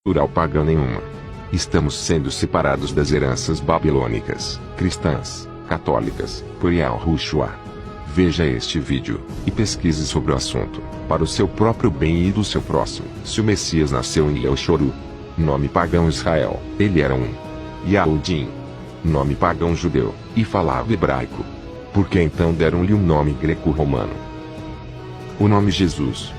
cultural pagã nenhuma. Estamos sendo separados das heranças babilônicas, cristãs, católicas, por Yahushua. Veja este vídeo, e pesquise sobre o assunto, para o seu próprio bem e do seu próximo. Se o Messias nasceu em Elchoru, nome pagão Israel, ele era um Yahudim, nome pagão judeu, e falava hebraico. Por que então deram-lhe um nome greco-romano? O nome Jesus,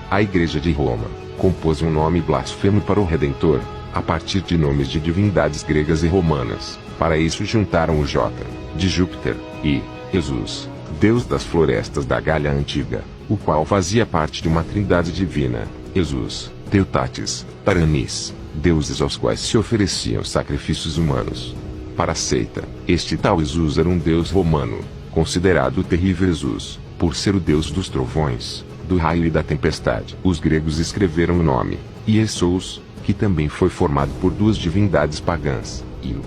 a Igreja de Roma, compôs um nome blasfemo para o Redentor, a partir de nomes de divindades gregas e romanas. Para isso juntaram o J, de Júpiter, e Jesus, deus das florestas da Gália Antiga, o qual fazia parte de uma trindade divina, Jesus, Teutates, Paranis, deuses aos quais se ofereciam sacrifícios humanos. Para a seita, este tal Jesus era um deus romano, considerado o terrível Jesus, por ser o deus dos trovões, do raio e da tempestade. Os gregos escreveram o nome, Iesous, que também foi formado por duas divindades pagãs, Io,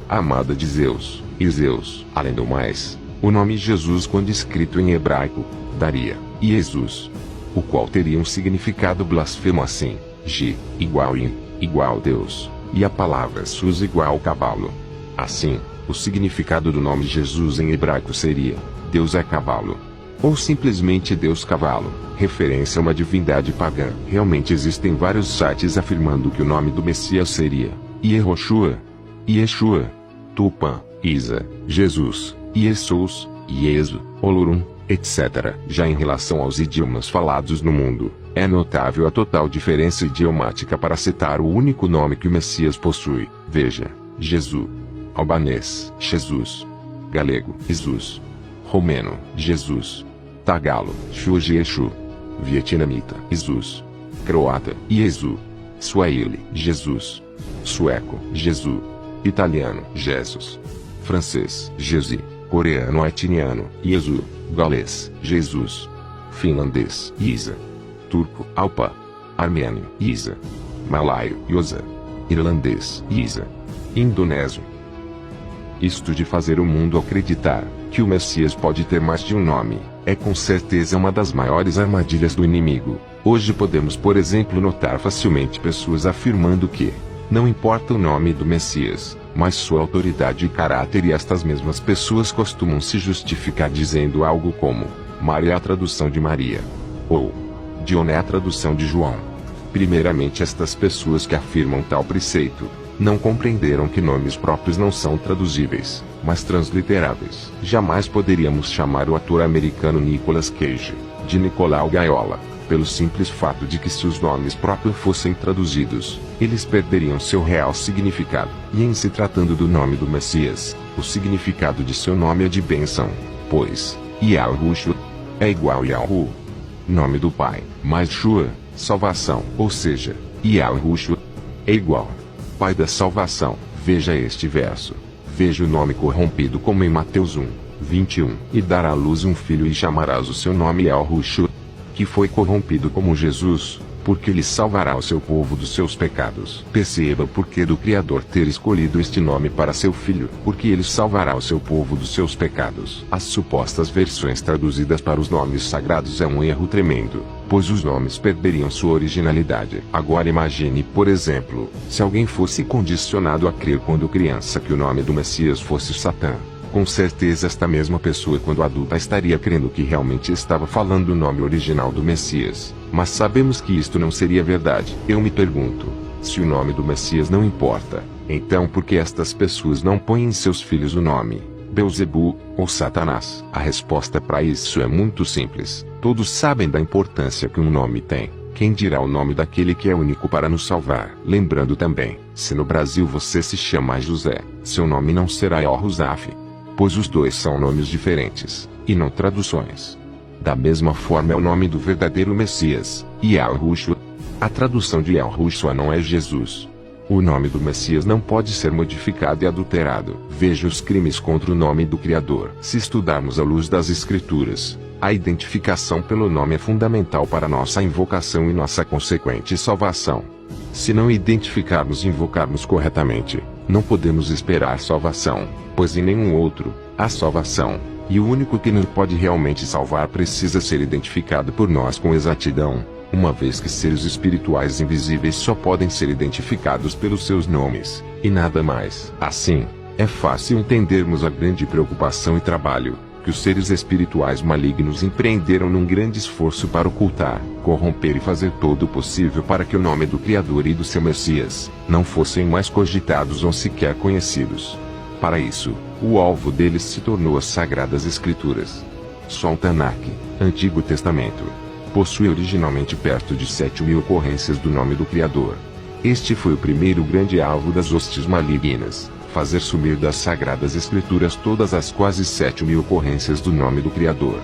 a amada de Zeus, e Zeus. Além do mais, o nome Jesus, quando escrito em hebraico, daria Jesus, o qual teria um significado blasfemo assim: G igual in, igual Deus, e a palavra sus igual cavalo. Assim, o significado do nome Jesus em hebraico seria: Deus é cavalo, ou simplesmente Deus cavalo, referência a uma divindade pagã. Realmente existem vários sites afirmando que o nome do Messias seria Yehoshua, Yeshua, Tupã, Isa, Jesus, Iesous, Iesu, Olorum, etc. Já em relação aos idiomas falados no mundo, é notável a total diferença idiomática para citar o único nome que o Messias possui. Veja: Jesus, albanês, Jesus, galego, Jesus, romeno, Jesus, tagalo, Xujiexu, vietnamita, Jesus, croata, Iesu, swahili, Jesus, sueco, Jesus, italiano, Jesus, francês, Jesi, coreano etniano, Iesu, galês, Jesus, finlandês, Isa, turco, Alpa, armênio, Isa, malaio, Yosa, irlandês, Isa, indonésio. Isto de fazer o mundo acreditar que o Messias pode ter mais de um nome, é com certeza uma das maiores armadilhas do inimigo. Hoje podemos, por exemplo, notar facilmente pessoas afirmando que não importa o nome do Messias, mas sua autoridade e caráter, e estas mesmas pessoas costumam se justificar dizendo algo como: Maria é a tradução de Maria, ou João é a tradução de João. Primeiramente, estas pessoas que afirmam tal preceito não compreenderam que nomes próprios não são traduzíveis, mas transliteráveis. Jamais poderíamos chamar o ator americano Nicolas Cage de Nicolau Gaiola, pelo simples fato de que, se os nomes próprios fossem traduzidos, eles perderiam seu real significado. E em se tratando do nome do Messias, o significado de seu nome é de bênção, pois Yahushua é igual Yahu, nome do Pai, mais Shua, salvação, ou seja, Yahushua é igual Pai da salvação. Veja este verso. Veja o nome corrompido como em Mateus 1, 21. E dará à luz um filho e chamarás o seu nome Yahushua, que foi corrompido como Jesus, porque ele salvará o seu povo dos seus pecados. Perceba o porquê do Criador ter escolhido este nome para seu filho, porque ele salvará o seu povo dos seus pecados. As supostas versões traduzidas para os nomes sagrados é um erro tremendo, pois os nomes perderiam sua originalidade. Agora imagine, por exemplo, se alguém fosse condicionado a crer quando criança que o nome do Messias fosse Satã. Com certeza esta mesma pessoa, quando adulta, estaria crendo que realmente estava falando o nome original do Messias. Mas sabemos que isto não seria verdade. Eu me pergunto, se o nome do Messias não importa, então por que estas pessoas não põem em seus filhos o nome Beelzebu, ou Satanás? A resposta para isso é muito simples. Todos sabem da importância que um nome tem. Quem dirá o nome daquele que é único para nos salvar? Lembrando também, se no Brasil você se chama José, seu nome não será Yohuzaf, pois os dois são nomes diferentes, e não traduções. Da mesma forma é o nome do verdadeiro Messias, Yahushua. A tradução de Yahushua não é Jesus. O nome do Messias não pode ser modificado e adulterado. Veja os crimes contra o nome do Criador. Se estudarmos à luz das Escrituras, a identificação pelo nome é fundamental para nossa invocação e nossa consequente salvação. Se não identificarmos e invocarmos corretamente, não podemos esperar salvação, pois em nenhum outro há salvação, e o único que nos pode realmente salvar precisa ser identificado por nós com exatidão. uma vez que seres espirituais invisíveis só podem ser identificados pelos seus nomes, e nada mais. Assim, é fácil entendermos a grande preocupação e trabalho que os seres espirituais malignos empreenderam num grande esforço para ocultar, corromper e fazer todo o possível para que o nome do Criador e do seu Messias não fossem mais cogitados ou sequer conhecidos. Para isso, o alvo deles se tornou as Sagradas Escrituras. Só o Tanakh, Antigo Testamento, possui originalmente perto de 7.000 ocorrências do nome do Criador. Este foi o primeiro grande alvo das hostes malignas: fazer sumir das Sagradas Escrituras todas as quase 7.000 ocorrências do nome do Criador.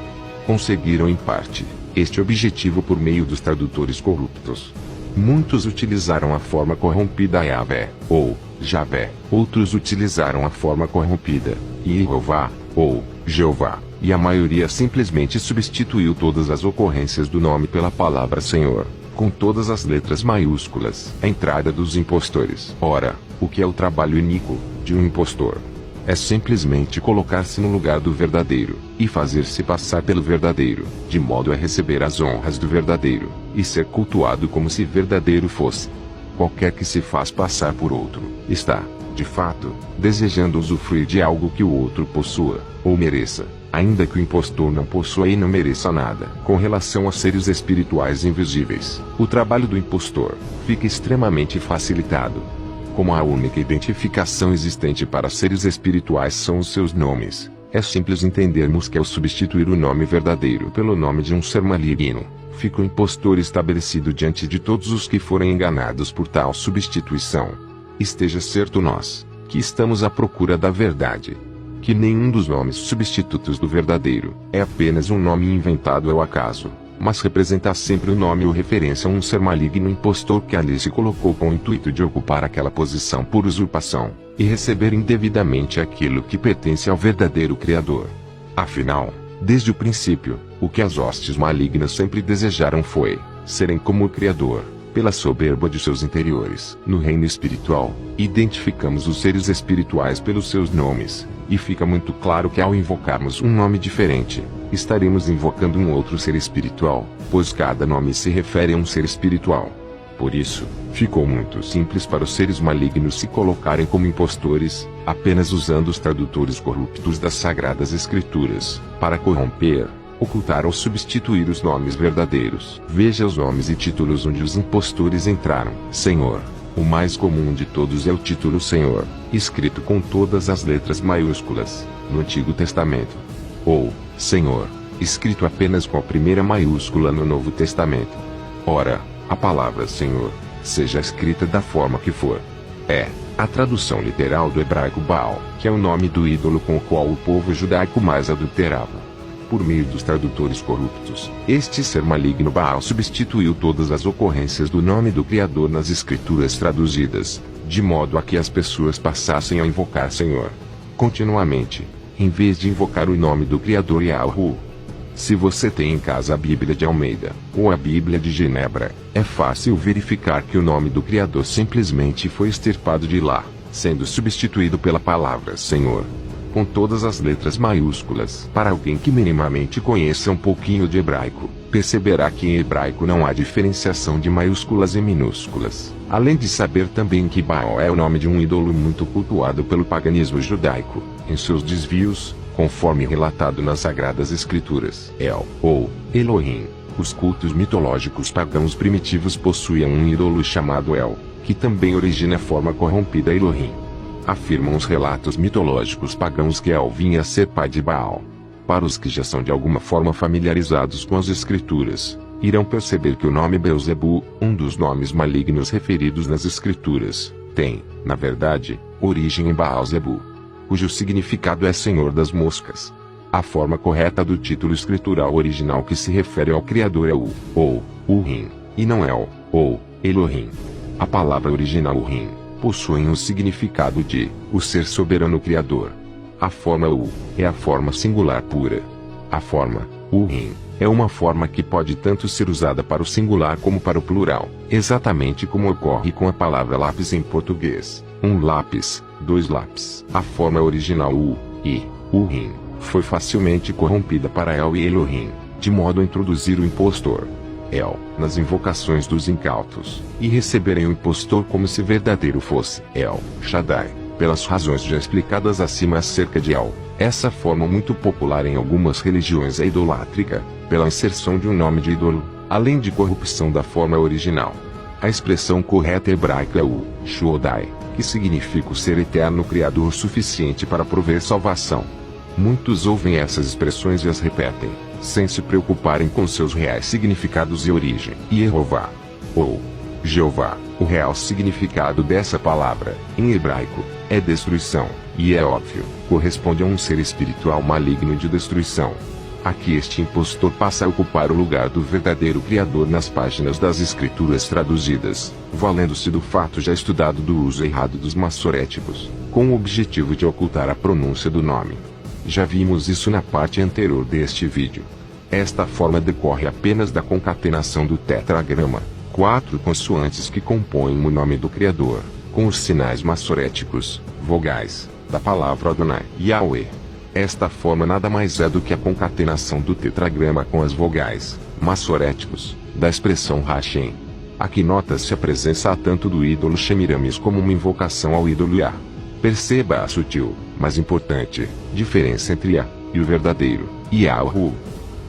Conseguiram em parte este objetivo por meio dos tradutores corruptos. Muitos utilizaram a forma corrompida Yahvé, ou Javé, outros utilizaram a forma corrompida Yehová, ou Jeová, e a maioria simplesmente substituiu todas as ocorrências do nome pela palavra Senhor, com todas as letras maiúsculas, a entrada dos impostores. Ora, o que é o trabalho iníquo de um impostor? É simplesmente colocar-se no lugar do verdadeiro, e fazer-se passar pelo verdadeiro, de modo a receber as honras do verdadeiro, e ser cultuado como se verdadeiro fosse. Qualquer que se faz passar por outro, está, de fato, desejando usufruir de algo que o outro possua, ou mereça, ainda que o impostor não possua e não mereça nada. Com relação a seres espirituais invisíveis, o trabalho do impostor fica extremamente facilitado. Como a única identificação existente para seres espirituais são os seus nomes, é simples entendermos que ao substituir o nome verdadeiro pelo nome de um ser maligno, fica o impostor estabelecido diante de todos os que forem enganados por tal substituição. Esteja certo nós, que estamos à procura da verdade, que nenhum dos nomes substitutos do verdadeiro é apenas um nome inventado ao acaso, mas representa sempre o nome ou referência a um ser maligno impostor que ali se colocou com o intuito de ocupar aquela posição por usurpação, e receber indevidamente aquilo que pertence ao verdadeiro Criador. Afinal, desde o princípio, o que as hostes malignas sempre desejaram foi serem como o Criador. Pela soberba de seus interiores, no reino espiritual, identificamos os seres espirituais pelos seus nomes, e fica muito claro que ao invocarmos um nome diferente, estaremos invocando um outro ser espiritual, pois cada nome se refere a um ser espiritual. Por isso, ficou muito simples para os seres malignos se colocarem como impostores, apenas usando os tradutores corruptos das Sagradas Escrituras, para corromper, ocultar ou substituir os nomes verdadeiros. Veja os nomes e títulos onde os impostores entraram. Senhor. O mais comum de todos é o título Senhor, escrito com todas as letras maiúsculas, no Antigo Testamento. Ou, Senhor, escrito apenas com a primeira maiúscula no Novo Testamento. Ora, a palavra Senhor, seja escrita da forma que for, é a tradução literal do hebraico Baal, que é o nome do ídolo com o qual o povo judaico mais adulterava. Por meio dos tradutores corruptos, este ser maligno Baal substituiu todas as ocorrências do nome do Criador nas escrituras traduzidas, de modo a que as pessoas passassem a invocar Senhor continuamente, em vez de invocar o nome do Criador Yahu. Se você tem em casa a Bíblia de Almeida, ou a Bíblia de Genebra, é fácil verificar que o nome do Criador simplesmente foi extirpado de lá, sendo substituído pela palavra Senhor, com todas as letras maiúsculas. Para alguém que minimamente conheça um pouquinho de hebraico, perceberá que em hebraico não há diferenciação de maiúsculas e minúsculas, além de saber também que Baal é o nome de um ídolo muito cultuado pelo paganismo judaico, em seus desvios, conforme relatado nas Sagradas Escrituras. El, ou Elohim. Os cultos mitológicos pagãos primitivos possuíam um ídolo chamado El, que também origina a forma corrompida Elohim. Afirmam os relatos mitológicos pagãos que El vinha a ser pai de Baal. Para os que já são de alguma forma familiarizados com as Escrituras, irão perceber que o nome Beelzebu, um dos nomes malignos referidos nas Escrituras, tem, na verdade, origem em Baal-zebu, cujo significado é Senhor das Moscas. A forma correta do título escritural original que se refere ao Criador é U, ou Urim, e não El, ou Elohim. A palavra original Urim possui o significado de o ser soberano Criador. A forma U é a forma singular pura. A forma Urim é uma forma que pode tanto ser usada para o singular como para o plural, exatamente como ocorre com a palavra lápis em português. Um lápis, dois lápis. A forma original U, e Urim, foi facilmente corrompida para El e Elohim, de modo a introduzir o impostor. El, nas invocações dos incautos, e receberem o impostor como se verdadeiro fosse El Shaddai, pelas razões já explicadas acima acerca de El. Essa forma muito popular em algumas religiões é idolátrica, pela inserção de um nome de ídolo, além de corrupção da forma original. A expressão correta hebraica é o Shodai, que significa o ser eterno criador suficiente para prover salvação. Muitos ouvem essas expressões e as repetem, sem se preocuparem com seus reais significados e origem. Yehová, ou Jeová, o real significado dessa palavra, em hebraico, é destruição, e é óbvio, corresponde a um ser espiritual maligno de destruição. Aqui este impostor passa a ocupar o lugar do verdadeiro Criador nas páginas das Escrituras traduzidas, valendo-se do fato já estudado do uso errado dos massoréticos, com o objetivo de ocultar a pronúncia do nome. Já vimos isso na parte anterior deste vídeo. Esta forma decorre apenas da concatenação do tetragrama, 4 consoantes que compõem o nome do Criador, com os sinais massoréticos, vogais, da palavra Adonai, Yahweh. Esta forma nada mais é do que a concatenação do tetragrama com as vogais, massoréticos, da expressão Hashem. Aqui nota-se a presença tanto do ídolo Shemiramis como uma invocação ao ídolo Yah. Perceba a sutil, mas importante, diferença entre Yah e o verdadeiro, Yahu.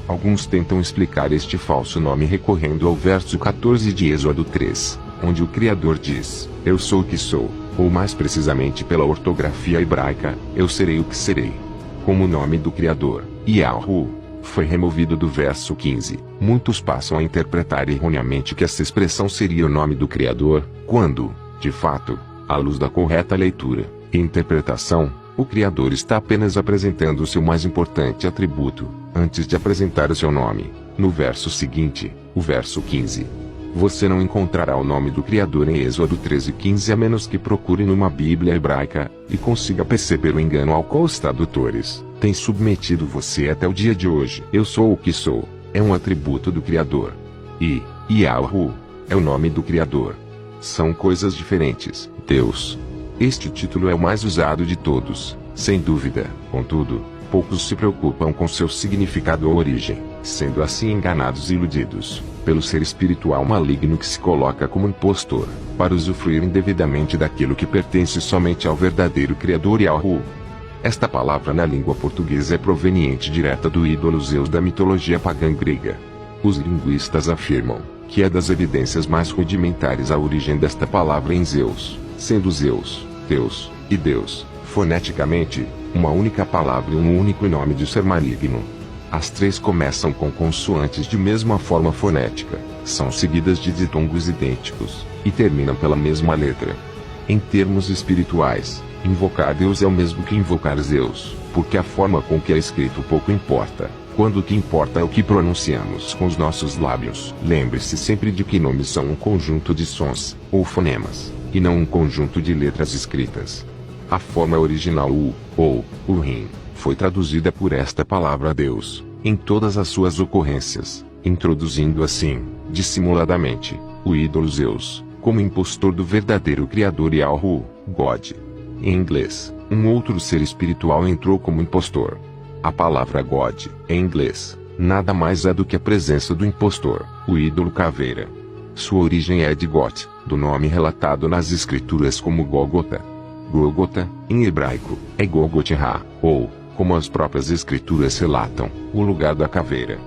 Alguns tentam explicar este falso nome recorrendo ao verso 14 de Êxodo 3, onde o Criador diz, eu sou o que sou, ou mais precisamente pela ortografia hebraica, eu serei o que serei. Como o nome do Criador, Yahu, foi removido do verso 15, muitos passam a interpretar erroneamente que essa expressão seria o nome do Criador, quando, de fato, à luz da correta leitura e interpretação, o Criador está apenas apresentando o seu mais importante atributo, antes de apresentar o seu nome. No verso seguinte, o verso 15. Você não encontrará o nome do Criador em Êxodo 13:15 a menos que procure numa Bíblia hebraica, e consiga perceber o engano ao qual os tradutores têm submetido você até o dia de hoje. Eu sou o que sou, é um atributo do Criador. E, Yahu, é o nome do Criador. São coisas diferentes. Deus. Este título é o mais usado de todos, sem dúvida. Contudo, poucos se preocupam com seu significado ou origem, sendo assim enganados e iludidos pelo ser espiritual maligno que se coloca como impostor, para usufruir indevidamente daquilo que pertence somente ao verdadeiro Criador Yahu. Esta palavra na língua portuguesa é proveniente direta do ídolo Zeus da mitologia pagã grega. Os linguistas afirmam que é das evidências mais rudimentares a origem desta palavra em Zeus, sendo Zeus, Deus, e Deus, foneticamente, uma única palavra e um único nome de ser maligno. As três começam com consoantes de mesma forma fonética, são seguidas de ditongos idênticos, e terminam pela mesma letra. Em termos espirituais, invocar Deus é o mesmo que invocar Zeus, porque a forma com que é escrito pouco importa, quando o que importa é o que pronunciamos com os nossos lábios. Lembre-se sempre de que nomes são um conjunto de sons, ou fonemas, e não um conjunto de letras escritas. A forma original ou Urim, foi traduzida por esta palavra Deus, em todas as suas ocorrências, introduzindo assim, dissimuladamente, o ídolo Zeus, como impostor do verdadeiro Criador Yahu, God. Em inglês, um outro ser espiritual entrou como impostor. A palavra God, em inglês, nada mais é do que a presença do impostor, o ídolo caveira. Sua origem é de Got, do nome relatado nas escrituras como Gólgota. Gólgota, em hebraico, é Golgotha, ou, como as próprias escrituras relatam, o lugar da caveira.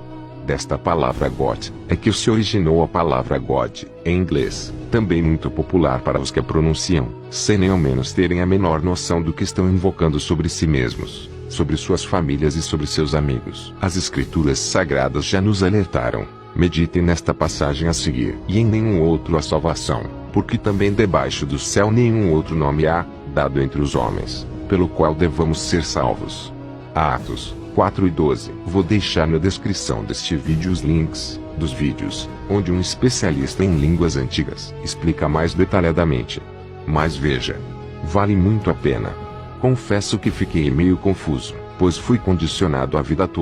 Desta palavra Got, é que se originou a palavra God, em inglês, também muito popular para os que a pronunciam, sem nem ao menos terem a menor noção do que estão invocando sobre si mesmos, sobre suas famílias e sobre seus amigos. As escrituras sagradas já nos alertaram. Meditem nesta passagem a seguir. E em nenhum outro há salvação, porque também debaixo do céu nenhum outro nome há, dado entre os homens, pelo qual devamos ser salvos. Atos 4:12. Vou deixar na descrição deste vídeo os links dos vídeos, onde um especialista em línguas antigas explica mais detalhadamente. Mas veja, vale muito a pena. Confesso que fiquei meio confuso, pois fui condicionado a vida toda